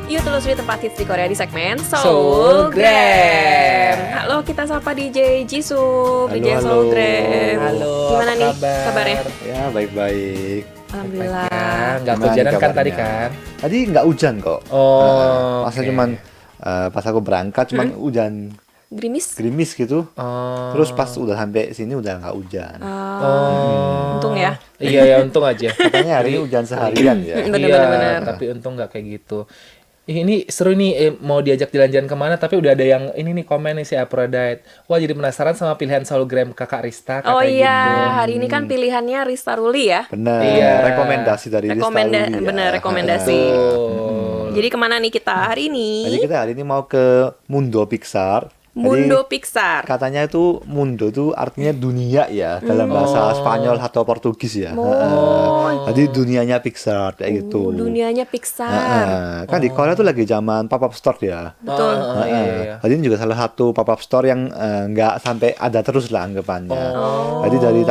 Yuk telusuri tempat hits di Korea di segmen Soul Gram. Halo, kita sapa DJ Jisoo, Halo, DJ halo. Soul Gram. Halo, Gimana apa nih kabar? kabarnya? Ya, baik-baik. Alhamdulillah. Nggak Gimana kehujanan nih kan tadi kabarnya? kan? Tadi nggak hujan kok. Oh, Masa oke. cuman pas aku berangkat cuman hujan Gerimis? gerimis gitu. Oh. Terus pas udah sampai sini udah nggak hujan. Untung ya. Iya ya, untung aja. Katanya hari ini hujan seharian ya. Bener, Iya, bener. tapi untung nggak kayak gitu. Ini seru nih, mau diajak jalan-jalan kemana, tapi udah ada yang ini nih komen nih si Aphrodite. Wah, jadi penasaran sama pilihan Soul Gram kakak Rista, Oh katanya iya, gitu. hari ini kan pilihannya Rista Ruli ya. Bener. Iya. Rekomendasi dari Rista Uli ya. Bener, rekomendasi. Tuh. Jadi kemana nih kita hari ini? Jadi kita hari ini mau ke Mundo Pixar. Mundo Jadi, Pixar. katanya itu mundo itu artinya dunia ya dalam bahasa Spanyol atau Portugis ya. Jadi dunianya Pixar kayak gitu. Dunianya Pixar. Kan di Korea tuh lagi zaman pop-up store ya. Betul. Iya. Jadi ini juga salah satu pop-up store yang nggak sampai ada terus lah anggapannya. Jadi dari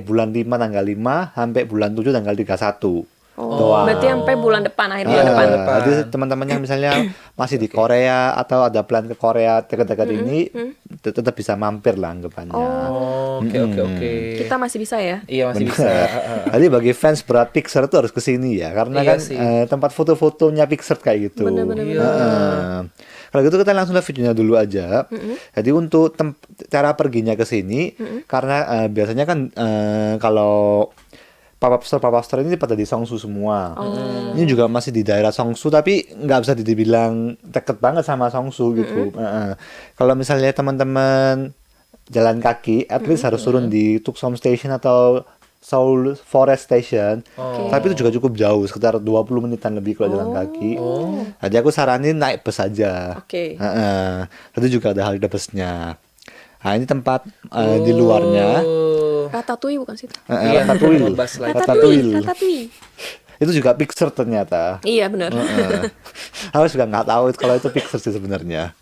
bulan 5 tanggal 5 sampai bulan 7 tanggal 31. Doang. Berarti sampai bulan depan, akhir bulan Iya, depan. jadi teman-teman yang misalnya masih di Korea atau ada plan ke Korea dekat-dekat ini tetap bisa mampir lah anggapannya. Oh, oke. Kita masih bisa ya? Iya, masih bisa. Jadi bagi fans berat Pixar itu harus kesini ya, karena Iya kan sih. tempat foto-fotonya Pixar kayak gitu. Bener-bener. Kalau gitu kita langsung lihat videonya dulu aja. Jadi untuk cara perginya ke sini, karena biasanya kan kalau pop-up store ini pada di Seongsu semua. Ini juga masih di daerah Seongsu, tapi nggak bisa dibilang deket banget sama Seongsu gitu. Kalau misalnya teman-teman jalan kaki, at least harus turun di Tuksom Station atau Seoul Forest Station. Tapi itu juga cukup jauh, sekitar 20 menitan lebih kalau jalan kaki. Jadi aku saranin naik bus aja. Oke. Tadi juga ada halte busnya. Nah, ini tempat di luarnya. Ratatouille bukan sih? Iya, Ratatouille. bus lagi. Ratatouille. Itu juga Pixar ternyata. Iya benar. Aku juga nggak tahu kalau itu Pixar sih sebenarnya.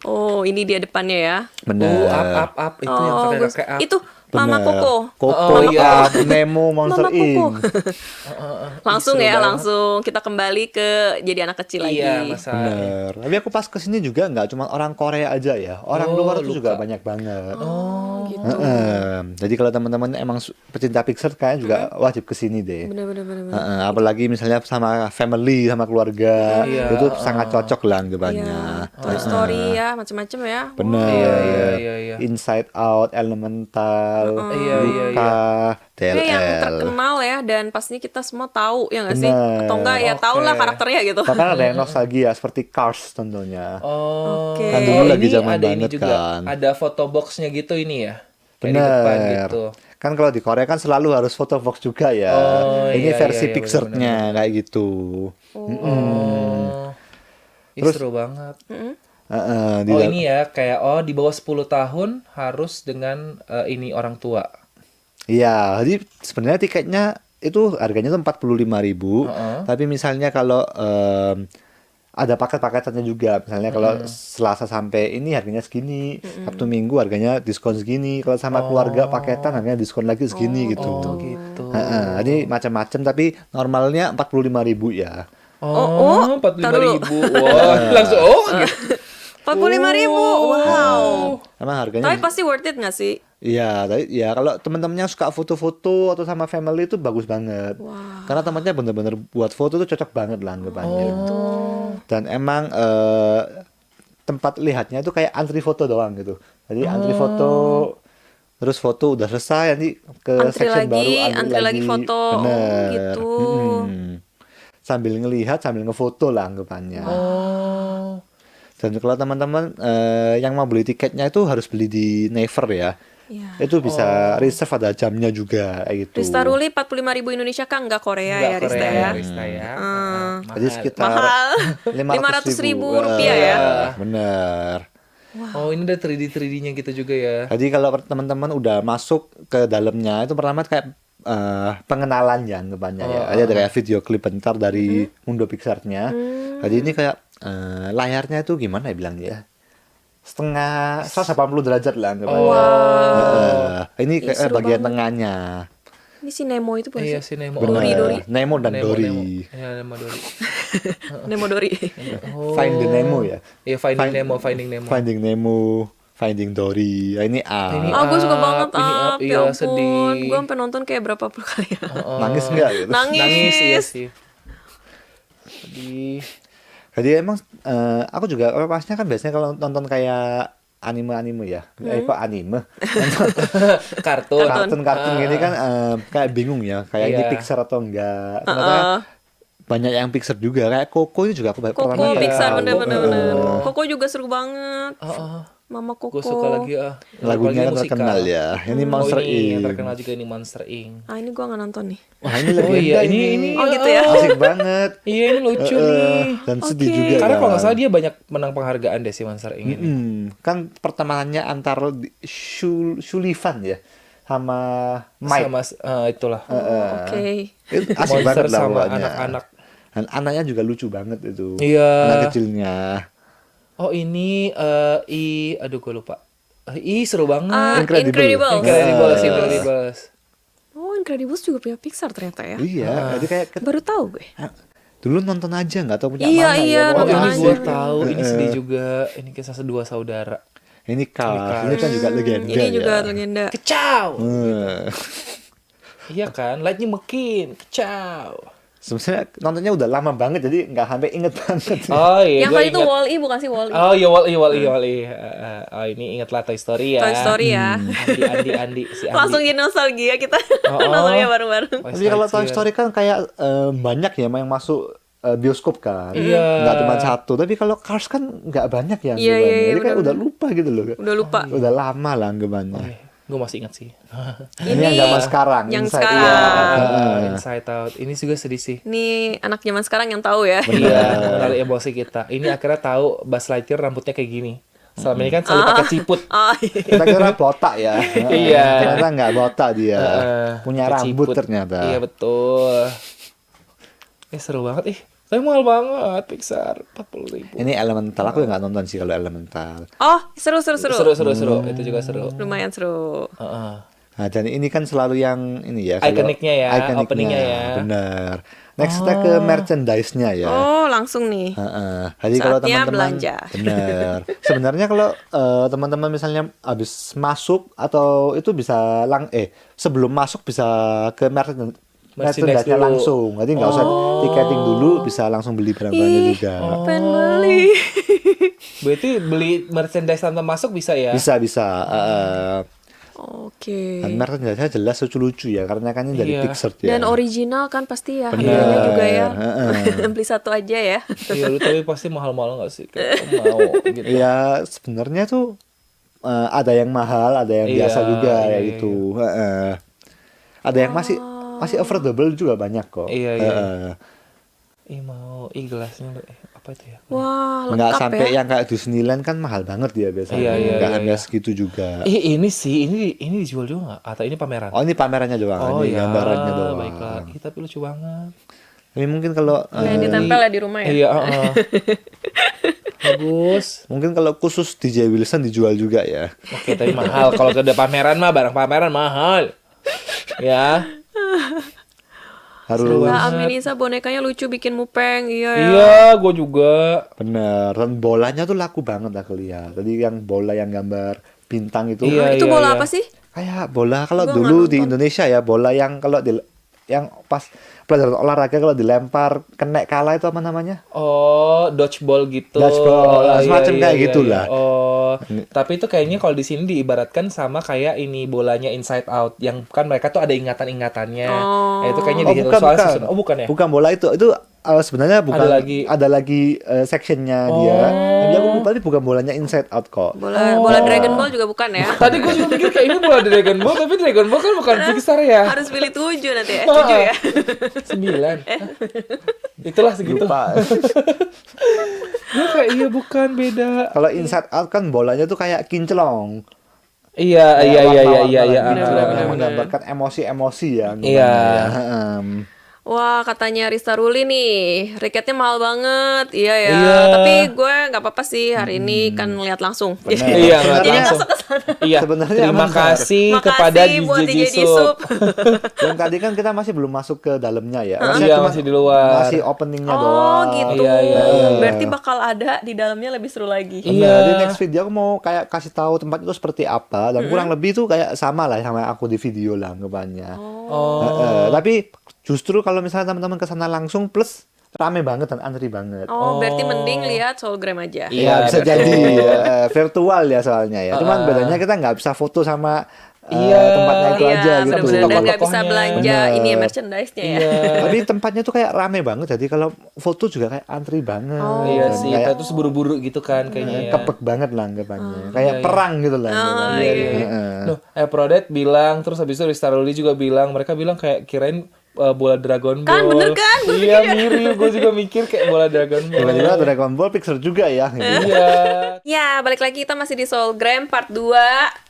Oh, ini dia depannya ya. Bener. Up. Itu yang kakek-kakek up. Itu Mama Bener. Koko. Koko, iya. Nemo, Monster Mama Koko. Inc. Langsung Seru ya, banget. langsung kita kembali ke jadi anak kecil lagi. Iya, masa. Bener. Tapi aku pas kesini juga nggak cuma orang Korea aja ya. Orang luar itu juga banyak banget. Oh, gitu. Jadi kalau teman-teman emang pecinta Pixar kayaknya juga wajib kesini deh. Bener. Apalagi misalnya sama family, sama keluarga, Iya. itu sangat cocok lah anggapannya. Iya. Toy Story ya, macam-macam ya. Bener. Iya. Inside Out, Elemental, Iya. Luca, Kayak yang DLL. terkenal ya, dan pastinya kita semua tahu ya nggak sih? Bener. Atau enggak ya tahu lah Oke. karakternya gitu. Bahkan ada yang nostalgia seperti Cars tentunya. Oh, Oke. Kan dulu lagi ini zaman ada ini banget juga. kan. Ada foto boxnya gitu ini ya. Kayak di depan Bener. gitu. Kan kalau di Korea kan selalu harus foto box juga ya. Oh, Ini iya, versi iya, Pixar-nya kayak gitu. Oh. Ih, Terus- seru banget. Di Oh, dal- ini ya kayak di bawah 10 tahun harus dengan ini orang tua. Iya, jadi sebenarnya tiketnya itu harganya tuh 45.000. Tapi misalnya kalau ada paket-paketannya juga. Misalnya kalau Selasa sampai ini harganya segini, Sabtu Minggu harganya diskon segini. Kalau sama keluarga paketan harganya diskon lagi segini gitu. Oh, gitu. Jadi macam-macam tapi normalnya 45.000 ya. Oh, taruh dulu. 45.000. Wah, langsung gitu. 45.000. Wow. Emang harganya Tapi pasti worth it nggak sih? iya, tapi ya kalau teman-temannya suka foto-foto atau sama family itu bagus banget. Karena tempatnya bener-bener buat foto tuh cocok banget lah anggapannya. Dan emang tempat lihatnya itu kayak antri foto doang gitu. Jadi antri foto, terus foto udah selesai nanti ke Antri section lagi, baru antri lagi foto. Oh, Bener. gitu. Sambil ngelihat, sambil ngefoto lah anggapannya. Oh. Dan kalau teman-teman yang mau beli tiketnya itu harus beli di Naver ya. Iya. Itu bisa reserve, ada jamnya juga kayak gitu. Rista Ruli 45.000 Indonesia kan nggak Korea ya, Enggak Rista Korea, ya. Rista ya. Jadi sekitar Mahal. 500.000 rupiah ya. Bener. Oh, ini ada 3D-nya gitu juga ya. Jadi kalau teman-teman udah masuk ke dalamnya itu pertama kayak pengenalan ya anggapannya ya. Ada kayak video klip bentar dari Mundo Pixar-nya. Jadi ini kayak layarnya itu gimana ya bilangnya ya? Setengah 180 derajat lah anggapannya. Ini kayak seru bagian banget. tengahnya. Ini si Nemo itu bukan Iya sih? si Nemo. Bener. Dori. Nemo dan Dory. Iya, Nemo Dory. Nemodori. Oh. Finding Nemo ya. Iya, Finding Nemo. Finding Nemo, Finding Dory. Ah, ini Ini Ah, gue suka Up, banget ini Up, Up, iya, ya ampun. sedih. Gue sampai nonton kayak berapa puluh kali ya. Nangis nggak gitu? Nangis iya sih. Sedih. Jadi emang aku juga pasnya kan biasanya kalau nonton kayak anime-anime ya. Kok anime? Nonton Kartun. kartun-kartun gini kan kayak bingung ya, kayak ini Iya. Pixar atau enggak. Ternyata banyak yang Pixar juga. Kayak Coco ini juga aku Koko pernah Pixar tahu. bener-bener. Koko juga seru banget. Mama Koko. Gue suka lagi Lagunya kan musikal. terkenal ya. Ini Monster yang Inc. terkenal juga ini Monster Inc. Ah, ini gue nggak nonton nih. Wah, ini Oh iya, legenda ini Oh, gitu ya? asik banget. Iya, ini lucu nih. Dan sedih Oke. juga Karena kalau nggak kan. salah dia banyak menang penghargaan deh si Monster Inc. ini. Kan pertemanannya antara Sullivan ya sama Mike. Sama itulah. Oke. Itu asik Monster banget lah sama pokoknya. anak-anak. Dan anaknya juga lucu banget itu. Iya. Anak kecilnya. Oh ini aduh gue lupa. Seru banget. Incredible. Incredibles. Oh, Incredibles juga punya Pixar ternyata ya. Iya, jadi kayak Baru tahu gue. dulu nonton aja nggak tahu punya Iya, mana iya, ya. Oh nonton ini aja. gue tahu. Ini sedih juga. Ini kisah dua saudara. Ini Cars, ini kan juga legenda Ini juga ya. legenda. Kecau. Eh, Iya kan, lightnya makin kecau. Sebenarnya nontonnya udah lama banget jadi nggak sampai inget banget. Oh iya, Yang gua tadi itu ingat. Wall-E bukan sih Wall-E? Oh iya, Wall-E. Oh ini ingatlah Toy Story ya. Toy Story ya. Andi, si Andi. Langsung jadi nostalgia kita Oh. nontonnya bareng-bareng. Tapi kalau Toy Story kan kayak banyak ya yang masuk bioskop kan. Iya. Nggak cuma satu. Tapi kalau Cars kan nggak banyak yang Iya, iya, iya, jadi kayak udah benar-benar. lupa gitu loh. Udah lupa. Udah lama lah anggapannya. Gue masih ingat sih. Ini yang zaman sekarang. Yang Inside sekarang. Out. Inside Out. Ini juga sedih sih. Ini anak zaman sekarang yang tahu ya. Iya, mengenali emosi kita. Ini akhirnya tahu Buzz Lightyear rambutnya kayak gini. Selama ini kan selalu pakai ciput. Oh, iya. Kita kira botak ya. Iya. Ternyata nggak botak dia. Punya Pakai rambut ciput. ternyata. Iya betul. Seru banget Tapi mahal banget Pixar 40.000. Ini Elemental aku nggak nonton sih kalau Elemental. Oh, seru. Seru. Itu juga seru. Lumayan seru. Heeh. Nah, dan ini kan selalu yang ini ya. Ikoniknya ya, openingnya ya. Benar. Next kita ke merchandise-nya ya. Oh, langsung nih. Heeh. Jadi kalau Saatnya teman-teman belanja. benar. Sebenarnya kalau teman-teman misalnya habis masuk atau itu bisa sebelum masuk bisa ke merchandise-nya dulu. langsung. Jadi nggak usah tiketing dulu, bisa langsung beli barang-barangnya juga. Pengen beli. Berarti beli merchandise tanpa masuk bisa ya? Bisa. Oke. Dan merchandise-nya jelas lucu-lucu ya, karena kan ini dari Iya. Pixar ya. Dan original kan pasti ya. Benar. Harganya juga ya. Heeh. Beli satu aja ya. Iya, lu tapi pasti mahal-mahal nggak sih? Kayak mau gitu. Ya sebenarnya tuh ada yang mahal, ada yang Iya, biasa juga iya, ya gitu. Heeh. Ada yang masih affordable juga banyak kok. Iya. Heeh. Mau gelasnya apa itu ya? Wah, Nggak lengkap sampai ya. yang kayak Disneyland kan mahal banget dia biasanya. Iya, Nggak iya, harga iya. segitu juga. Ini sih, ini dijual juga nggak? Atau ini pameran? Oh ini pamerannya doang, ini gambarannya doang. Baiklah. Tapi lucu banget. Ini mungkin kalau Yang ditempel ya di rumah ya. Iya, bagus. mungkin kalau khusus DJ Wilson dijual juga ya. Oke, tapi mahal. Kalau ke pameran mah barang pameran mahal. Ya. Harus Nah, Aminisa bonekanya lucu bikin mupeng. Iya ya. Iya, gue juga. bener. Dan bolanya tuh laku banget aku lihat. Tadi yang bola yang gambar bintang itu. Iya, Itu iya, bola iya. apa sih? Kayak bola kalau Gua dulu nggak di nonton. Indonesia ya bola yang kalau yang pas pelajaran olahraga kalau dilempar kena kalah itu apa namanya? Oh, dodgeball gitu. Dodgeball, Oh, semacam kayak gitulah. Oh, tapi itu kayaknya kalau di sini diibaratkan sama kayak ini bolanya Inside Out, yang kan mereka tuh ada ingatan-ingatannya. Itu kayaknya Oh, dihitung bukan, soalnya bukan. susun. Oh, bukan ya? Bukan bola itu sebenarnya bukan Ada lagi. sectionnya dia. Tapi aku lupa ini bukan bolanya Inside Out kok. Bola Dragon Ball juga bukan ya? Tadi gue juga pikir kayak ini bola Dragon Ball, tapi Dragon Ball kan bukan Pixar ya. Harus pilih 7 nanti ya. 7 ya. 9. Itulah segitu. Lupa. Gue kayak iya bukan beda. Kalau Inside Out kan bolanya tuh kayak kinclong. Iya. Kayak warna-warna Iya. gitu, Benar, yang benar. menggambarkan emosi-emosi ya. Iya. Heeh. Wah, katanya Rista Ruli nih, reketnya mahal banget. Iya ya. Iya. Tapi gue nggak apa-apa sih hari ini kan lihat langsung. Benar. Iya, nggak Jadi langsung. masuk ke sana. Iya, Sebenarnya terima benar. kasih kepada Makasih buat DJ DJ Jisup. Disup. Dan tadi kan kita masih belum masuk ke dalamnya ya. Maksudnya Iya, cuma masih di luar. Masih openingnya Oh doang. gitu. Iya, iya, iya. Berarti bakal ada di dalamnya lebih seru lagi. Benar, Iya. di next video aku mau kayak kasih tahu tempat itu seperti apa dan kurang lebih itu kayak sama lah sama aku di video lah anggapannya. Oh. Tapi justru kalau misalnya teman-teman ke sana langsung plus rame banget dan antri banget. Oh, berarti mending lihat Soulgram aja. Iya, Ya, bisa betul. jadi virtual ya soalnya ya. Cuman bedanya kita nggak bisa foto sama Iya. tempatnya itu Iya, aja gitu. benar-benar dan nggak bisa Tokoh-tokohnya. belanja Benar. ini ya merchandise-nya ya. Iya. Tapi tempatnya tuh kayak rame banget. Jadi kalau foto juga kayak antri banget. Iya Dan sih, kayak kita tuh seburu-buru gitu kan kayaknya ya. kepek banget lah anggapannya. Kayak perang gitu lah. anggapannya. Iya, iya, iya. Loh, Prodet bilang, terus habis itu Rista Ruli juga bilang, mereka bilang kayak kirain bola Dragon Ball. Kan, bener kan? Gua Iya, mirip. Gue juga mikir kayak bola Dragon Ball. Tiba-tiba Dragon Ball Pixar juga ya. gitu. Iya. Ya, balik lagi kita masih di Soulgram part 2.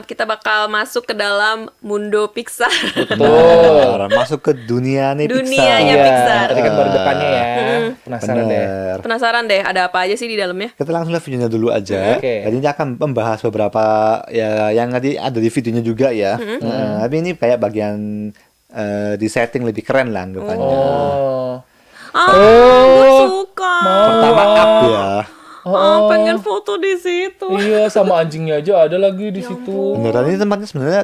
Kita bakal masuk ke dalam Mundo Pixar. Benar, masuk ke dunia nih Dunianya Pixar. Pixar. Tadi kan baru depannya ya. Penasaran deh. Benar. Penasaran deh, ada apa aja sih di dalamnya? Kita langsung lihat videonya dulu aja. Oke. Jadi ini akan membahas beberapa ya yang tadi ada di videonya juga ya. Tapi ini kayak bagian di setting lebih keren lah anggapannya. Oh. Gue suka. Pertama up ya. Pengen foto di situ. Iya, sama anjingnya aja ada lagi di situ. Beneran ini tempatnya sebenarnya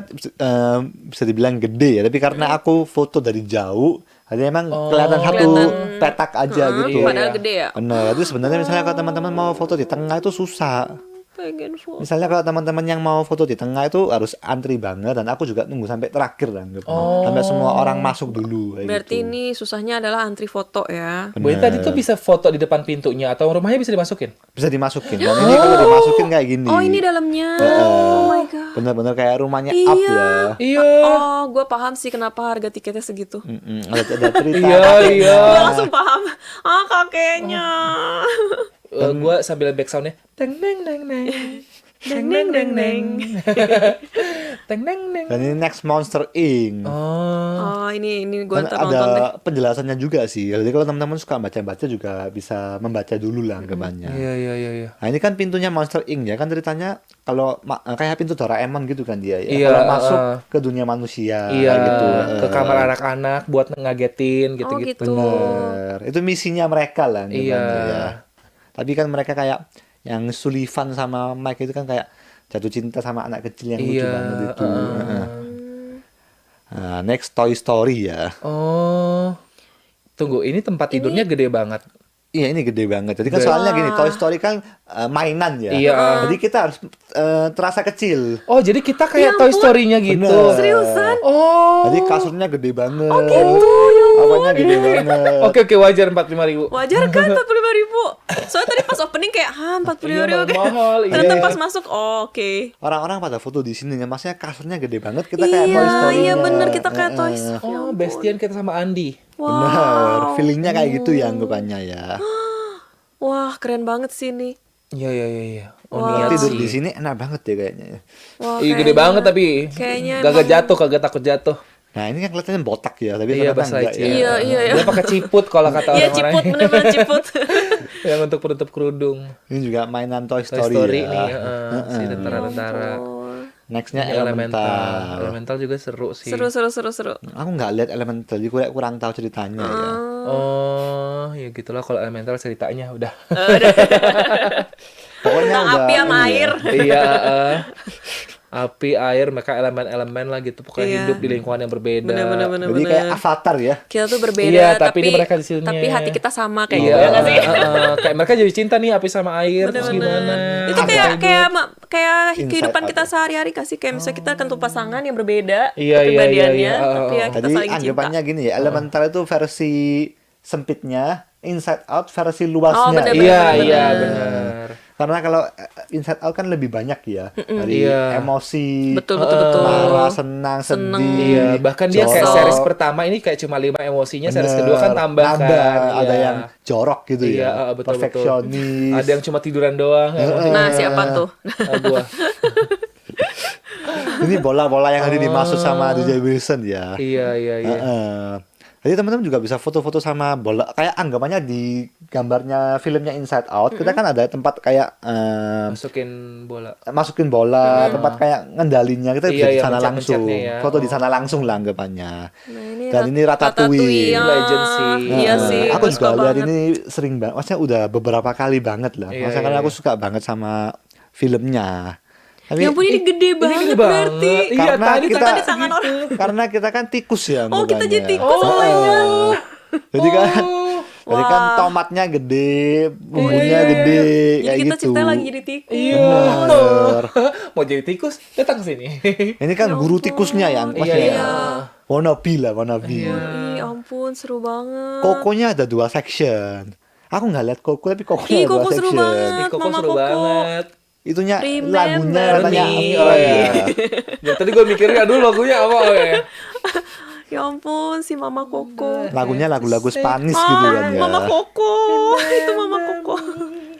bisa dibilang gede ya, tapi karena aku foto dari jauh, jadi emang kelihatan satu petak aja gitu. Padahal gede ya. Bener, itu sebenarnya misalnya kalau teman-teman mau foto di tengah itu susah. Pengen foto. Misalnya kalau teman-teman yang mau foto di tengah itu harus antri banget dan aku juga nunggu sampai terakhir lah, sampai semua orang masuk dulu. Kayak Berarti gitu. ini susahnya adalah antri foto ya. Boy tadi tuh bisa foto di depan pintunya atau rumahnya bisa dimasukin? Bisa dimasukin. Dan ini kalau dimasukin kayak gini. Oh, ini dalamnya. Oh my god. Bener-bener kayak rumahnya up ya. Iya. Oh, gue paham sih kenapa harga tiketnya segitu. Ada cerita. Iya, iya. Gue langsung paham. Kakeknya. Gue sambil backsoundnya teng neng neng neng teng neng neng neng teng neng neng. Dan ini Next Monster Inc. Oh, ini gue Dan ntar nonton deh. ada penjelasannya juga sih. Jadi kalau teman-teman suka baca-baca juga bisa membaca dulu lah anggapannya. Iya, iya, iya, iya. Nah ini kan pintunya Monster Inc. ya kan ceritanya kalau kayak pintu Doraemon gitu kan dia ya. Iya, Kalau masuk ke dunia manusia Iya, kayak gitu. ke kamar anak-anak buat ngagetin Oh gitu-gitu. gitu. Bener. Itu misinya mereka lah anggapannya Iya. ya. Tapi kan mereka kayak yang Sullivan sama Mike itu kan kayak jatuh cinta sama anak kecil yang lucu Iya, banget itu. Nah, next Toy Story ya. Oh. Tunggu, ini tempat tidurnya gede banget. Iya ini gede banget. Jadi kan soalnya gini, Toy Story kan mainan ya. Iya. Jadi kita harus terasa kecil. Oh, jadi kita kayak Toy Story-nya gitu. Bener. Seriusan? Oh. Jadi kasurnya gede banget. Oh gitu. Apanya gede banget. Oke, wajar 45.000. Wajar kan 45.000? Soalnya tadi pas opening kayak 45.000. Iya, mahal, iya. Ternyata pas masuk, oh, oke. Orang-orang pada foto di sini ya, maksudnya kasurnya gede banget. Kita kayak Toy Iya, Story. iya bener kita kayak Toy Story. Oh, bestian kita sama Andi. Bener. Feelingnya kayak gitu ya anggapannya ya. Wah, keren banget sih ini. Iya, iya, iya, iya. Oh, Wah. niat Tidur sih. di sini enak banget ya kayaknya. Wah, Iya, gede banget tapi kayaknya kagak jatuh, kagak takut jatuh. Nah ini kan kelihatannya botak ya, tapi Iya, ternyata bahasa enggak Ici. ya. Iya, iya, iya. Dia pakai ciput kalau kata Iya, orang-orang. ciput, bener-bener ciput. Yang untuk penutup kerudung. Ini juga mainan Toy Toy Story, Story ya. nih, si tentara-tentara. Nextnya Ini Elemental. Elemental juga seru sih. Seru, seru, seru, seru. Aku nggak lihat Elemental, jadi gue kurang tahu ceritanya ya. Oh, ya gitulah kalau Elemental ceritanya udah. Pokoknya Tentang udah api sama ini ya. air. Iya, api, air, mereka elemen-elemen lah gitu. Pokoknya Iya. hidup di lingkungan yang berbeda. Bener-bener, bener. Jadi kayak Avatar ya. Kita tuh berbeda, Iya, tapi ini mereka di sini. tapi hati kita sama kayak Iya, gitu ya nggak sih? kayak mereka jadi cinta nih api sama air terus gimana? Itu kayak Hidup. kayak Inside kehidupan out. kita sehari-hari kasih kayak misalnya kita tentu pasangan yang berbeda Iya, iya, kepribadiannya, iya, iya. tapi ya kita Jadi saling cinta. anggapannya gini ya, Elemental itu versi sempitnya, Inside Out versi luasnya. Oh, bener, Iya, bener. iya benar. Karena kalau Inside Out kan lebih banyak ya, dari Iya. emosi, Betul, betul, betul. marah, senang, sedih. Iya, bahkan dia kayak jorok. series pertama ini kayak cuma 5 emosinya, series kedua kan Bener, tambah kan. ada Iya. yang jorok gitu Iya, ya, betul, perfeksionis. Ada yang cuma tiduran doang. Nah, siapa tuh? Gua. Ini bola-bola yang tadi dimaksud sama DJ Wilson ya. Iya, iya, iya. Heeh. Jadi teman-teman juga bisa foto-foto sama bola. Kayak anggapannya di gambarnya filmnya Inside Out, kita kan ada tempat kayak Masukin bola. tempat kayak ngendalinya. Kita bisa Iya, di iya, sana langsung. pencet-pencetnya ya. Foto di sana langsung lah anggapannya. Nah, ini Dan ini Ratatouille. ya. Legend sih. Iya Heeh. sih, Aku gue juga suka lihat banget. ini sering banget. Maksudnya udah beberapa kali banget lah. Iya, Maksudnya iya, karena aku iya. suka banget sama filmnya. Tapi Ya ampun, ini gede banget gede berarti. banget. Iya, Karena tadi kita- Kan di tangan orang. karena kita kan tikus ya Oh, kita anggapannya. jadi tikus, oh my God. Jadi kan jadi kan Wah. tomatnya gede, bumbunya Iya. gede Jadi kayak kita gitu. ceritanya lagi jadi tikus. Iya. Bener. Mau jadi tikus, datang ke sini. Ini kan Ya guru ampun. tikusnya yang Iya, maksudnya iya. wannabe lah, wannabe. Ih, ampun, seru banget. Kokonya ada 2 section. Aku nggak lihat Koko tapi Kokonya Ih, ada 2 Koko seru section. banget. Ih, Koko Mama seru Koko. banget. Itunya Remember lagunya katanya me. apa Oh, ya? iya. Ya, tadi gue mikirnya, aduh lagunya apa ya? Ya ampun, si Mama Koko. Lagunya lagu-lagu Spanish gitu kan ya. Mama Koko. Itu Mama Koko.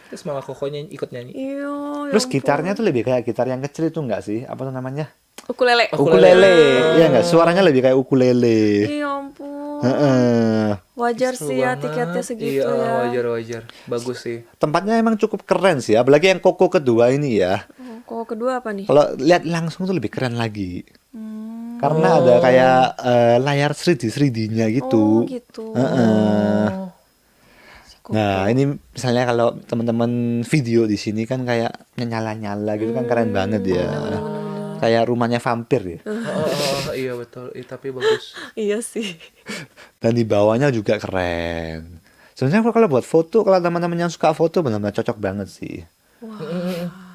Terus Mama Kokonya ikut nyanyi. Iya, ya Terus ampun. gitarnya tuh lebih kayak gitar yang kecil itu enggak sih? Apa tuh namanya? Ukulele. Ukulele. Iya enggak? Suaranya lebih kayak ukulele. Iya ampun. Heeh. Wajar Seru sih ya banget. tiketnya segitu Iya, ya. wajar. Bagus sih. Tempatnya emang cukup keren sih, apalagi yang Koko kedua ini ya. Oh, Koko kedua apa nih? Kalau lihat langsung tuh lebih keren lagi. Hmm. Karena ada kayak layar 3D-nya Oh, gitu. gitu. Heeh. Si Koko. Nah, ini misalnya kalau teman-teman video di sini kan kayak nyala-nyala gitu kan keren banget ya. Kayak rumahnya vampir ya. Iya betul. Tapi bagus. Iya sih. Dan di bawahnya juga keren. Sebenarnya kalau buat foto, kalau teman-teman yang suka foto benar-benar cocok banget sih.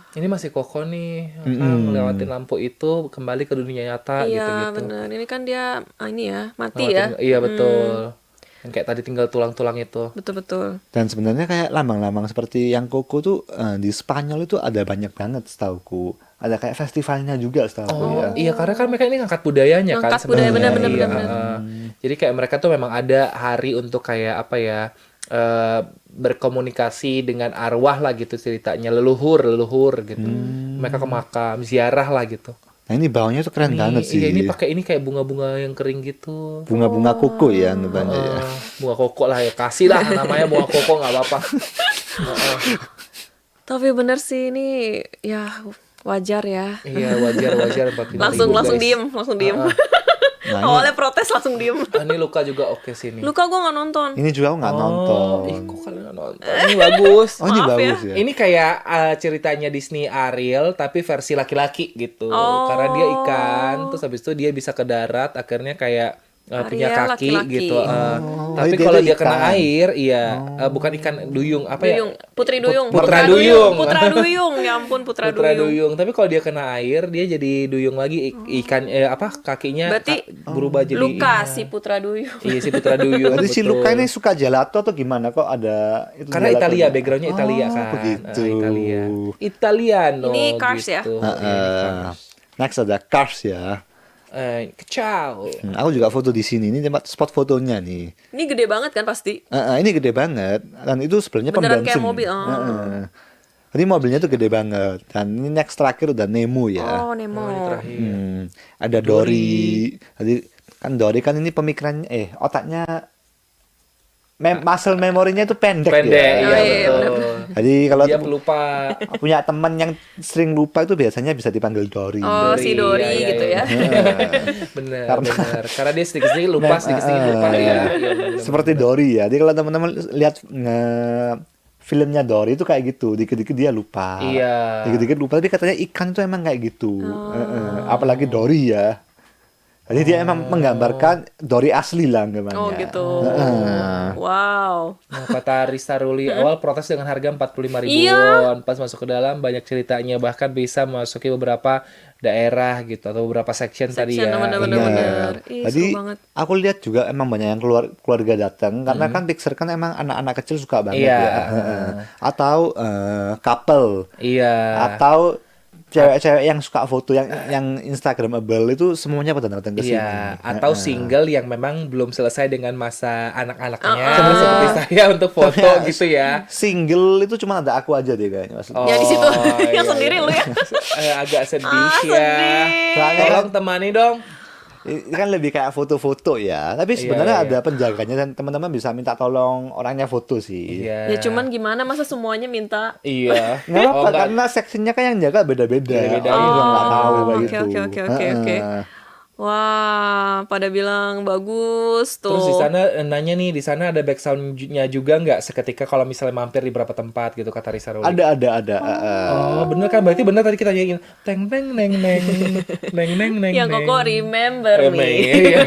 Ini masih Koko nih, ngelewatin lampu itu kembali ke dunia nyata Iya, gitu-gitu. benar. Ini kan dia ini ya, mati Lewatin- ya. Iya betul. Yang kayak tadi tinggal tulang-tulang itu. Betul-betul. Dan sebenarnya kayak lambang-lambang seperti yang Koko tuh di Spanyol itu ada banyak banget setauku. Ada kayak festivalnya juga setauku ya. Iya, karena kan mereka ini ngangkat budayanya kan Ngangkat budaya, sebenarnya. benar, Iya, benar. Jadi kayak mereka tuh memang ada hari untuk kayak apa ya, berkomunikasi dengan arwah lah gitu ceritanya, leluhur gitu. Mereka ke makam, ziarah lah gitu. Nah ini bawahnya tuh keren banget sih. Iya, ini pakai ini kayak bunga-bunga yang kering gitu. Bunga-bunga koko ya namanya ya. Bunga koko lah ya, kasih lah namanya bunga koko nggak apa-apa. Tapi bener sih ini ya wajar ya. Iya, wajar buat kita Langsung ibu, langsung guys. diem, langsung diem. Nah, Awalnya protes langsung diem. Ini Luka juga oke sih nih. Luka gue nggak nonton. ini juga aku nggak nonton. Ih, kok kalian nggak nonton? Ini bagus. Oh ini Maaf bagus ya. Ini kayak ceritanya Disney Ariel tapi versi laki-laki gitu. Oh. Karena dia ikan, terus habis itu dia bisa ke darat, akhirnya kayak punya Ariel kaki laki-laki. gitu. Tapi dia kalau tuh dia kena ikan. air, iya, bukan ikan duyung, apa Duyung, ya? Putri Duyung. Putra Duyung. Putra Duyung, ya ampun Putra, Putra Duyung. duyung. Tapi kalau dia kena air, dia jadi duyung lagi. Ikan apa kakinya Berarti berubah jadi Luka si Putra Duyung. Iya si Putra Duyung. Berarti si betul. Luka ini suka gelato atau gimana kok ada itu Karena gelatonya? Italia, backgroundnya Italia Oh, kan. begitu. Italia. Italiano. Ini Cars ya? gitu. Ini Cars. Next ada Cars ya. Kacau. Aku juga foto di sini. Ini tempat spot fotonya nih. Ini gede banget kan pasti. Ini gede banget dan itu sebenarnya Beneran pembensin. kayak mobil, oh. Jadi mobilnya tuh gede banget. Dan ini next terakhir udah Nemo ya. Oh, Nemo. Ini terakhir. Ada Dory. Jadi kan Dory kan ini pemikiran otaknya muscle memorinya itu pendek, Pendek, ya. Oh, iya iya, betul. Jadi kalau Dia pelupa. punya teman yang sering lupa itu biasanya bisa dipanggil Dory. Oh, si Dory iya, gitu iya. ya. Bener. Karena dia sedikit-sedikit lupa, sedikit-sedikit lupa ya. Iya, bener. Seperti Dory ya. Jadi kalau teman-teman lihat filmnya Dory itu kayak gitu, dikit-dikit dia lupa. Iya. Dikit-dikit lupa, tapi katanya ikan itu emang kayak gitu. Apalagi Dory ya. Jadi dia emang menggambarkan Dory asli lah anggapannya. Oh, gitu. Wow. Nah, kata Rista Ruli awal protes dengan harga 45.000 Iya. won. Pas masuk ke dalam banyak ceritanya, bahkan bisa memasuki beberapa daerah gitu atau beberapa section tadi ya. bener-bener. Iya. Bener. Ih, Jadi seru banget. aku lihat juga emang banyak yang keluarga datang karena kan Pixar kan emang anak-anak kecil suka banget Iya. ya. Atau couple Iya. atau cewek-cewek yang suka foto yang Instagramable itu semuanya pada datang ke sini. Iya, atau single yang memang belum selesai dengan masa anak-anaknya seperti saya untuk foto gitu ya. Single itu cuma ada aku aja deh kayaknya. Maksudnya. Ya di situ yang iya, sendiri iya. lu ya. Agak sedih Ah, ya. sedih. Soalnya Tolong temani dong. Ini kan lebih kayak foto-foto ya. Tapi Iya, sebenarnya iya, ada iya. penjaganya dan teman-teman bisa minta tolong orangnya foto sih. Iya. Ya cuman gimana masa semuanya minta. Iya. Nggak apa-apa Oh, nggak. karena seksinya kan yang jaga beda-beda. Beda-beda, Orang iya. juga nggak tahu Oh, kayak oke, gitu. oke, oke, oke, oke. Heeh. Wah, pada bilang bagus tuh. Terus di sana nanya nih, di sana ada backsound-nya juga nggak seketika kalau misalnya mampir di beberapa tempat gitu kata Risa Ruli? Ada. Oh, bener kan? Berarti bener tadi kita nyanyiin teng teng neng neng neng neng neng Yang neng. Koko remember Mei, nih. iya.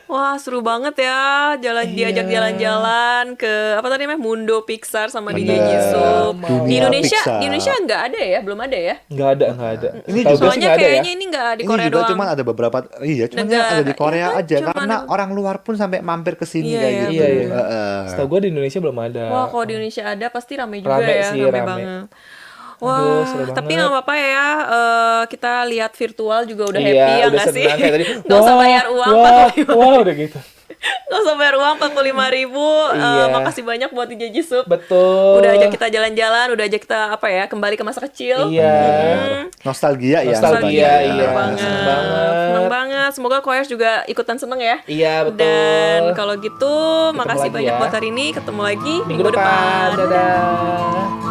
Wah, seru banget ya diajak Iya. jalan-jalan ke apa tadi namanya Mundo Pixar sama DJ Bener. Jisoo. Di Dunia Indonesia, Pixar. di Indonesia nggak ada ya, belum ada ya. Nggak ada. Ini Tahu gue juga- sih Soalnya nggak ada ya. kayaknya ini nggak di Ini Korea juga doang. cuman ada beberapa cuman yang Negara, ada di Korea iya kan? aja Cuman karena ada- orang luar pun sampai mampir ke sini Iya, kayak iya, gitu. Iya, iya. Heeh. Setahu gue di Indonesia belum ada. Wah, kalau di Indonesia ada pasti rame juga Rame ya, sih, rame rame. banget. Aduh, Wah, seru tapi banget. nggak apa-apa ya. Kita lihat virtual juga udah Iya, happy ya udah nggak sih? senang kayak tadi. Nggak usah bayar uang, Wah, udah gitu. nggak usah bayar uang 45.000. Iya. Makasih banyak buat DJ Jisoo. Betul. Udah ajak kita jalan-jalan, udah ajak kita apa ya, kembali ke masa kecil. Iya. Nostalgia ya. Nostalgia, sebenarnya. iya. Banget. Seneng banget. Seneng banget. Semoga Koers juga ikutan seneng ya. Iya, betul. Dan kalau gitu, makasih lagi banyak ya. buat hari ini. Ketemu lagi Minggu depan. Dadah.